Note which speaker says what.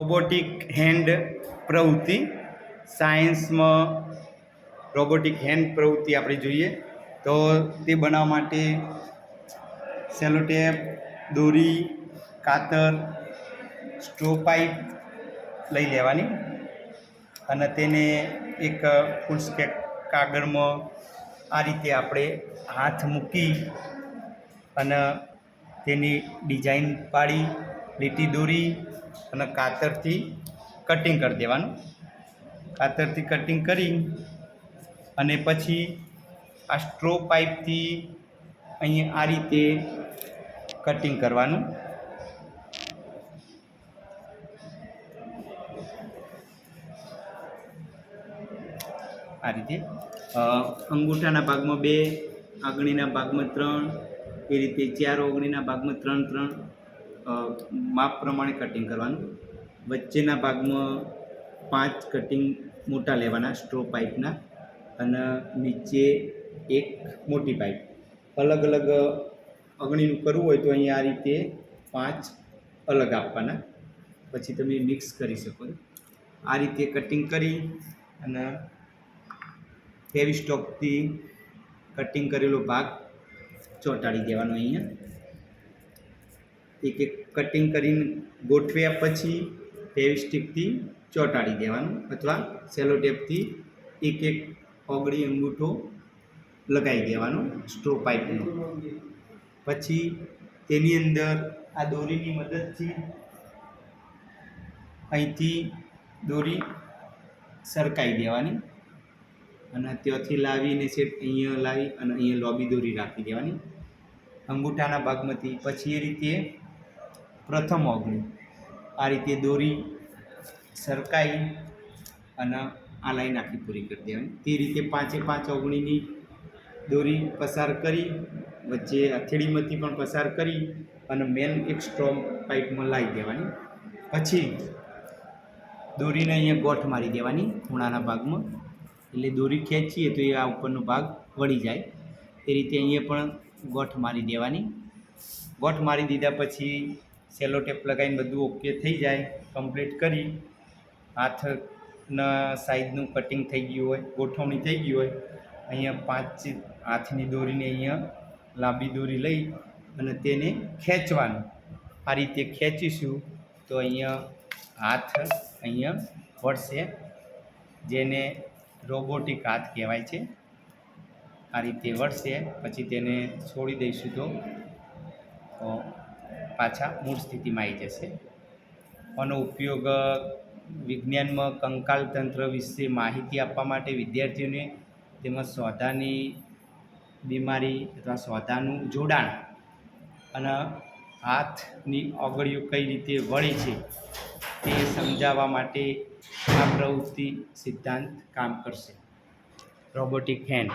Speaker 1: Robotic hand પ્રવૃત્તિ સાયન્સમાં robotic hand પ્રવૃત્તિ આપણે જોઈએ તો તે બનાવવા માટે સેલોટેપ, દોરી, કાતર, સ્ટ્રો પાઇપ લઈ લેવાની અને તેને એક ફૂલસ્કેપ કાગળમાં આ રીતે આપણે હાથ મૂકી અને તેની ડિઝાઇન પાડી લીટી દોરી અને કાતરથી કટિંગ કરી દેવાનું. કાતરથી કટિંગ કરી અને પછી આ સ્ટ્રો પાઇપથી અહીંયા આ રીતે કટિંગ કરવાનું. આ રીતે અંગૂઠાના ભાગમાં 2, આંગળીના ભાગમાં 3, એ રીતે 4 આંગળીના ભાગમાં 3 માપ પ્રમાણે કટિંગ કરવાનું. વચ્ચેના ભાગમાં 5 કટિંગ મોટા લેવાના સ્ટ્રો પાઇપના અને નીચે 1 મોટી પાઇપ. અલગ અલગ આંગળીનું કરવું હોય તો અહીંયા આ રીતે 5 અલગ આપવાના, પછી તમે મિક્સ કરી શકો. આ રીતે કટિંગ કરી અને ફેવી સ્ટોકથી કટિંગ કરેલો ભાગ ચોંટાડી દેવાનો. અહીંયા એક એક કટિંગ કરીને ગોઠવ્યા પછી ફેવી સ્ટિકથી ચોંટાડી દેવાનું અથવા સેલો ટેપથી એક એક ઓગળી અંગૂઠો લગાવી દેવાનો સ્ટ્રો પાઇપનો. પછી તેની અંદર આ દોરીની મદદથી અહીંથી દોરી સરકાવી દેવાની અને ત્યાંથી લાવીને સેટ અહીંયા લાવી અને અહીંયા લોબી દોરી રાખી દેવાની અંગૂઠાના ભાગમાંથી. પછી એ રીતે પ્રથમ ઓગળી આ રીતે દોરી સરકાવી અને આ લાઈન આખી પૂરી કરી દેવાની. તે રીતે 5 ઓગળીની દોરી પસાર કરી વચ્ચે હથેળીમાંથી પણ પસાર કરી અને મેન એક સ્ટ્રોંગ પાઇપમાં લાવી દેવાની. પછી દોરીને અહીંયા ગોઠ મારી દેવાની ખૂણાના ભાગમાં, એટલે દોરી ખેંચીએ તો એ આ ઉપરનો ભાગ વળી જાય. એ રીતે અહીંયા પણ ગોઠ મારી દેવાની. ગોઠ મારી દીધા પછી સેલો ટેપ લગાવીને બધું ઓકે થઈ જાય કમ્પ્લીટ કરી હાથના સાઈઝનું કટિંગ થઈ ગયું હોય, ગોઠવણી થઈ ગઈ હોય, અહીંયા 5 હાથની દોરીને અહીંયા લાંબી દોરી લઈ અને તેને ખેંચવાનું. આ રીતે ખેંચીશું તો અહીંયા હાથ અહીંયા વળશે, જેને રોબોટિક હાથ કહેવાય છે. આ રીતે વળશે પછી તેને છોડી દઈશું તો પાછા મૂળ સ્થિતિમાં આવી જશે. આનો ઉપયોગ વિજ્ઞાનમાં કંકાલ તંત્ર વિશે માહિતી આપવા માટે વિદ્યાર્થીઓને તેમજ સોધાની બીમારી અથવા સોધાનું જોડાણ અને હાથની ઓગળીઓ કઈ રીતે વળે છે તે સમજાવવા માટે આ પ્રવૃત્તિ સિદ્ધાંત કામ કરશે. Robotic hand.